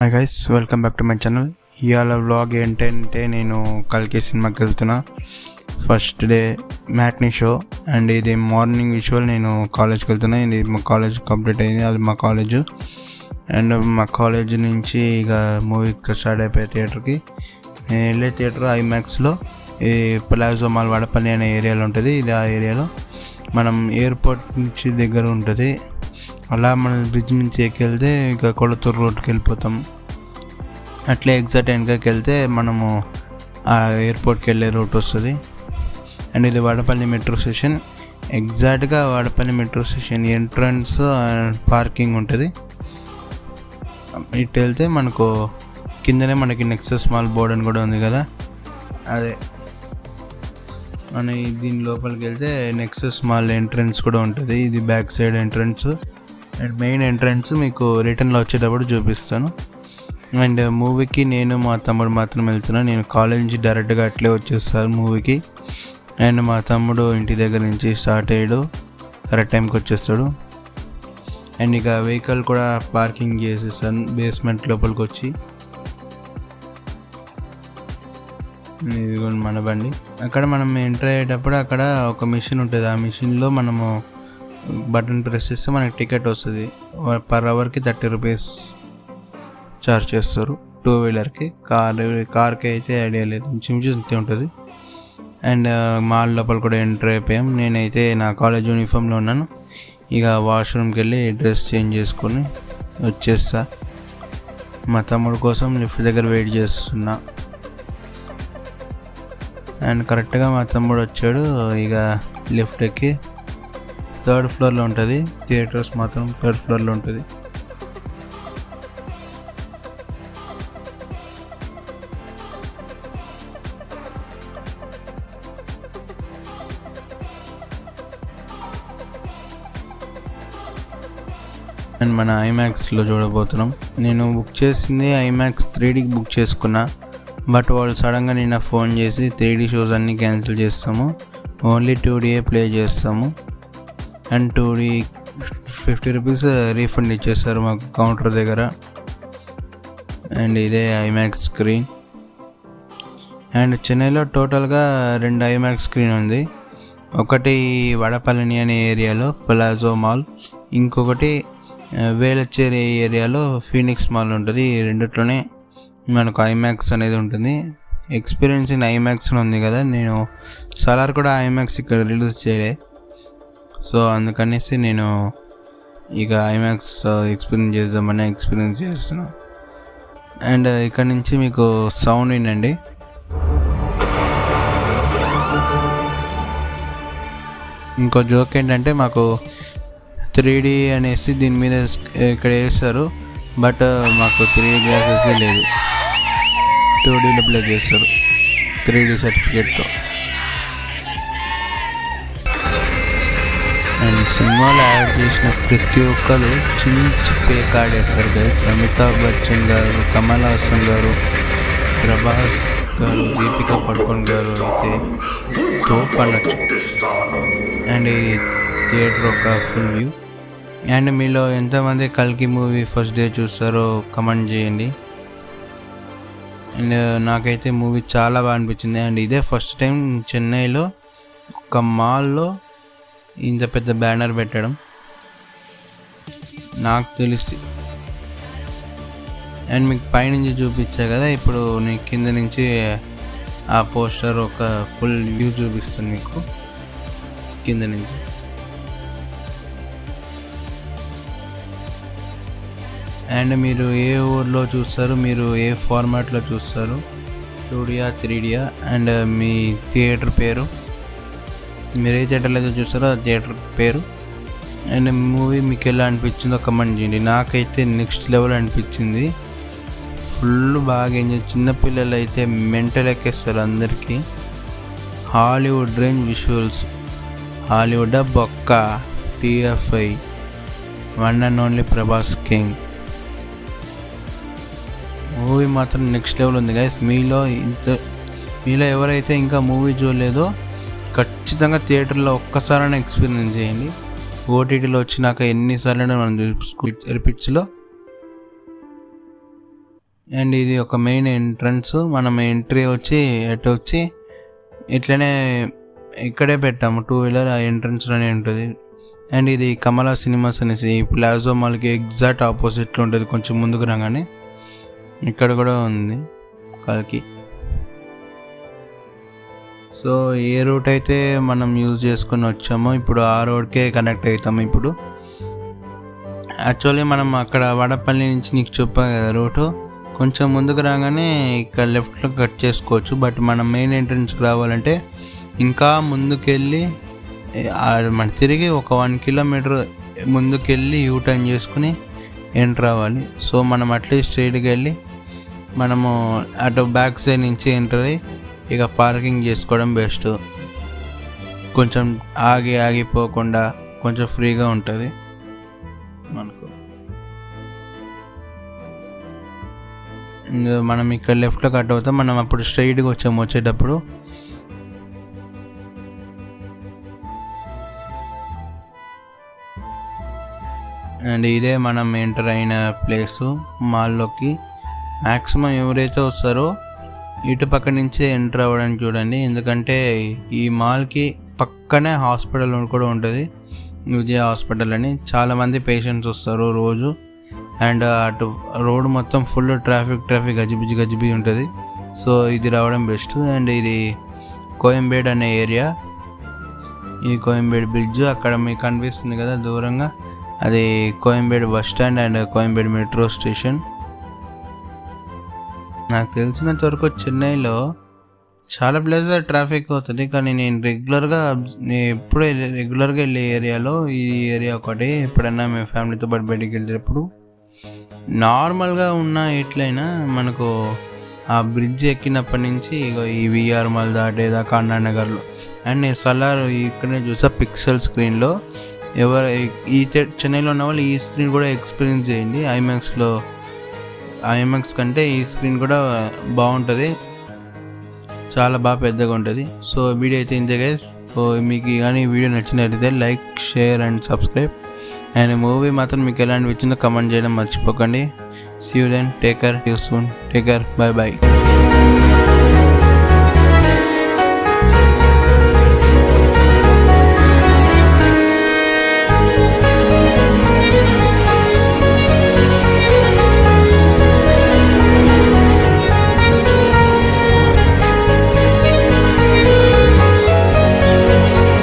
Hi guys, welcome back to my channel. ఇవాళ vlog ఏంటంటే నేను కల్కి సినిమాకి వెళ్తున్నా. First day matinee show and ఇది మార్నింగ్ విజువల్. నేను కాలేజ్కి వెళ్తున్నా. ఇది మా కాలేజ్ కంప్లీట్ అయింది. అది మా కాలేజ్. అండ్ మా కాలేజ్ నుంచి ఇక మూవీ స్టార్ట్ అయిపోయి థియేటర్కి. నేను వెళ్ళే థియేటర్ ఐమాక్స్లో ఈ ప్లాజో మాల్ వడపల్లి అనే ఏరియాలో ఉంటుంది. ఇది ఆ ఏరియాలో మనం ఎయిర్పోర్ట్ నుంచి దగ్గర ఉంటుంది. అలా మనం బ్రిడ్జ్ నుంచి ఎక్కివెళ్తే ఇక కొళతూరు రోడ్కి వెళ్ళిపోతాం. అట్లే ఎగ్జాక్ట్ వెనకకి వెళ్తే మనము ఆ ఎయిర్పోర్ట్కి వెళ్ళే రూట్ వస్తుంది. అండ్ ఇది వడపల్లి మెట్రో స్టేషన్. ఎగ్జాక్ట్గా Vadapalli metro station entrance parking ఉంటుంది. ఇటు వెళ్తే మనకు కిందనే మనకి నెక్సస్ మాల్ బోర్డ్ అని కూడా ఉంది కదా, అదే మన దీని లోపలికి వెళ్తే నెక్సస్ మాల్ ఎంట్రన్స్ కూడా ఉంటుంది. ఇది back side entrance and main entrance మీకు రిటర్న్లో వచ్చేటప్పుడు చూపిస్తాను. అండ్ మూవీకి నేను మా తమ్ముడు మాత్రం వెళ్తున్నాను. నేను కాలేజ్ నుంచి డైరెక్ట్గా అట్లే వచ్చేస్తాను మూవీకి. అండ్ మా తమ్ముడు ఇంటి దగ్గర నుంచి స్టార్ట్ అయ్యాడు, కరెక్ట్ టైంకి వచ్చేస్తాడు. అండ్ ఇక వెహికల్ కూడా పార్కింగ్ చేసేస్తాను బేస్మెంట్ లోపలికి వచ్చి. ఇది మన బండి. అక్కడ మనం ఎంటర్ అయ్యేటప్పుడు అక్కడ ఒక మిషన్ ఉంటుంది. ఆ మిషన్లో మనము బటన్ ప్రెస్ చేస్తే మనకి టికెట్ వస్తుంది. పర్ అవర్కి 30 రూపీస్ ఛార్జ్ చేస్తారు. 2 వీలర్కి. కార్కి అయితే ఐడియా లేదు, ఇంచుమించు ఇంతే ఉంటుంది. అండ్ మాల్ లోపల కూడా ఎంటర్ అయిపోయాం. నేనైతే నా కాలేజ్ యూనిఫామ్లో ఉన్నాను. ఇక వాష్రూమ్కి వెళ్ళి డ్రెస్ చేంజ్ చేసుకొని వచ్చేస్తా. మా తమ్ముడు కోసం లిఫ్ట్ దగ్గర వెయిట్ చేస్తున్నా. అండ్ కరెక్ట్గా మా తమ్ముడు వచ్చాడు. ఇక లిఫ్ట్ ఎక్కి 3rd ఫ్లోర్లో ఉంటుంది. థియేటర్స్ మాత్రం 3rd ఫ్లోర్లో ఉంటుంది. అండ్ మన ఐమాక్స్లో చూడబోతున్నాం. నేను బుక్ చేసింది ఐమాక్స్ 3Dకి బుక్ చేసుకున్నా. బట్ వాళ్ళు సడన్గా నిన్న ఫోన్ చేసి 3D షోస్ అన్నీ క్యాన్సిల్ చేస్తాము, ఓన్లీ 2D ప్లే చేస్తాము అండ్ 2D 50 రూపీస్ రీఫండ్ ఇచ్చేస్తారు మాకు కౌంటర్ దగ్గర. అండ్ ఇదే ఐమాక్స్ స్క్రీన్. అండ్ చెన్నైలో టోటల్గా 2 ఐమాక్స్ స్క్రీన్ ఉంది. ఒకటి వడపల్లి అనే ఏరియాలో ప్లాజో మాల్, ఇంకొకటి వేలచ్చేరి ఏరియాలో ఫీనిక్స్ మాల్ ఉంటుంది. ఈ రెండిట్లోనే మనకు ఐమాక్స్ అనేది ఉంటుంది. ఎక్స్పీరియన్స్ ఇన్ ఐమాక్స్ ఉంది కదా, నేను సలార్ కూడా ఐమాక్స్ ఇక్కడ రిలీజ్ చేయలే, సో అందుకనేసి నేను ఇక ఐమాక్స్ ఎక్స్పీరియన్స్ చేస్తున్నాను. అండ్ ఇక్కడ నుంచి మీకు సౌండ్ వినండి. ఇంకో జోక్ ఏంటంటే మాకు 3D అనేసి దీని మీద ఇక్కడ వేస్తారు, బట్ మాకు 3D గ్లాసెస్ లేదు, 2Dలో ప్లే చేస్తారు 3D సర్టిఫికేట్తో. అండ్ సినిమాలో యాడ్ చేసిన ప్రతి ఒక్కరు చించి పేకాడేస్తారు గైస్. అమితాబ్ బచ్చన్ గారు, కమల్ హాసన్ గారు, ప్రభాస్ గారు, దీపికా పడుకోన్ గారు అయితే తోపు అనొచ్చు. అండ్ ఈ థియేటర్ ఒక ఫుల్ వ్యూ. అండ్ మీలో ఎంతమంది కల్కి మూవీ ఫస్ట్ డే చూస్తారో కమెంట్ చేయండి. అండ్ నాకైతే మూవీ చాలా బాగా అనిపించింది. అండ్ ఇదే ఫస్ట్ టైం చెన్నైలో ఒక మాల్లో ఇంత పెద్ద బ్యానర్ పెట్టడం నాకు తెలిసి. అండ్ మీకు పైనుంచి చూపించా కదా, ఇప్పుడు నేను కింద నుంచి ఆ పోస్టర్ ఒక ఫుల్ వ్యూ చూపిస్తుంది మీకు కింద నుంచి. అండ్ మీరు ఏ ఊర్లో చూస్తారు, మీరు ఏ ఫార్మాట్లో చూస్తారు, 2Dయా 3Dయా, అండ్ మీ థియేటర్ పేరు, మీరు ఏ థియేటర్లో అయితే చూస్తారో ఆ థియేటర్ పేరు, అండ్ మూవీ మీకు ఎలా అనిపించిందో కమెంట్ చేయండి. నాకైతే నెక్స్ట్ లెవెల్ అనిపించింది. ఫుల్ బాగా ఎంజాయ్. చిన్నపిల్లలు అయితే మెంటల్ ఎక్కేస్తారు అందరికీ. Hollywood range visuals. హాలీవుడ్ బొక్క, TFI, one and only Prabhas king. Movie మాత్రం నెక్స్ట్ లెవెల్ ఉంది గైస్. మీలో ఎవరైతే ఇంకా మూవీ చూడలేదో ఖచ్చితంగా థియేటర్లో ఒక్కసారైనా ఎక్స్పీరియన్స్ చేయండి. ఓటీటీలో వచ్చినాక ఎన్నిసార్లు మనం రిపీట్స్లో అండ్ ఇది ఒక మెయిన్ ఎంట్రన్స్. మనం ఎంట్రీ వచ్చి ఎటు వచ్చి ఇట్లనే ఇక్కడే పెట్టాము, 2 వీలర్ ఆ ఎంట్రన్స్లోనే ఉంటుంది. అండ్ ఇది కమలా సినిమాస్ అనేసి ప్లాజో మాల్కి ఎగ్జాక్ట్ ఆపోజిట్లో ఉంటుంది. కొంచెం ముందుకు రాగానే ఇక్కడ కూడా ఉంది కల్కి. సో ఏ రూట్ అయితే మనం యూజ్ చేసుకుని వచ్చామో ఇప్పుడు ఆ రోడ్కే కనెక్ట్ అవుతాము. ఇప్పుడు యాక్చువల్లీ మనం అక్కడ వడపల్లి నుంచి నీకు చెప్పాను కదా రూటు, కొంచెం ముందుకు రాగానే ఇక్కడ లెఫ్ట్లో కట్ చేసుకోవచ్చు. బట్ మనం మెయిన్ ఎంట్రన్స్కి రావాలంటే ఇంకా ముందుకెళ్ళి మన తిరిగి ఒక 1 కిలోమీటర్ ముందుకెళ్ళి యూటర్న్ చేసుకుని ఎంటర్ అవ్వాలి. సో మనం అట్లీస్ట్ స్ట్రైట్కి వెళ్ళి మనము అటు బ్యాక్ సైడ్ నుంచి ఎంటర్ అయ్యి ఇక పార్కింగ్ చేసుకోవడం బెస్ట్. కొంచెం ఆగిపోకుండా కొంచెం ఫ్రీగా ఉంటుంది మనకు. మనం ఇక్కడ లెఫ్ట్లో కట్ అవుతాం. మనం అప్పుడు స్ట్రైట్గా వచ్చేటప్పుడు అండ్ ఇదే మనం ఎంటర్ అయిన ప్లేసు మాల్లోకి. మ్యాక్సిమం ఎవరైతే వస్తారో ఇటు పక్క నుంచే ఎంటర్ అవ్వడానికి చూడండి, ఎందుకంటే ఈ మాల్కి పక్కనే హాస్పిటల్ కూడా ఉంటుంది, విజయ హాస్పిటల్ అని. చాలామంది పేషెంట్స్ వస్తారు రోజు. అండ్ అటు రోడ్ మొత్తం ఫుల్ ట్రాఫిక్ గజిబిజి ఉంటుంది. సో ఇది రావడం బెస్ట్. అండ్ ఇది కోయంబేడ్ అనే ఏరియా. ఈ కోయంబేడ్ బ్రిడ్జ్ అక్కడ మీకు కనిపిస్తుంది కదా దూరంగా, అది Koyambedu bus stand and Koyambedu metro station. నాకు తెలిసినంత వరకు చెన్నైలో చాలా ప్లేసెస్ ట్రాఫిక్ అవుతుంది, కానీ నేను ఎప్పుడూ రెగ్యులర్గా వెళ్ళే ఏరియాలో ఈ ఏరియా ఒకటి. ఎప్పుడైనా మేము ఫ్యామిలీతో పాటు బయటికి వెళ్ళేటప్పుడు నార్మల్గా ఉన్న ఎట్లయినా మనకు ఆ బ్రిడ్జ్ ఎక్కినప్పటి నుంచి ఈ విఆర్ మాల్ దాటేదాకా అన్నా నగర్లో. అండ్ నేను సలార్ ఇక్కడనే చూసా పిక్సెల్ స్క్రీన్లో. ఈ చెన్నైలో ఉన్న వాళ్ళు ఈ స్క్రీన్ కూడా ఎక్స్పీరియన్స్ చేయండి. ఐమాక్స్ కంటే ఈ స్క్రీన్ కూడా బాగుంటుంది, చాలా బాగా పెద్దగా ఉంటుంది. సో వీడియో అయితే ఇంతే గైస్. సో మీకు కానీ వీడియో నచ్చినట్లయితే like, share and subscribe. And movie మాత్రం మీకు ఎలాంటి వచ్చిందో కమెంట్ చేయడం మర్చిపోకండి. See you then, take care, see you soon, take care, by.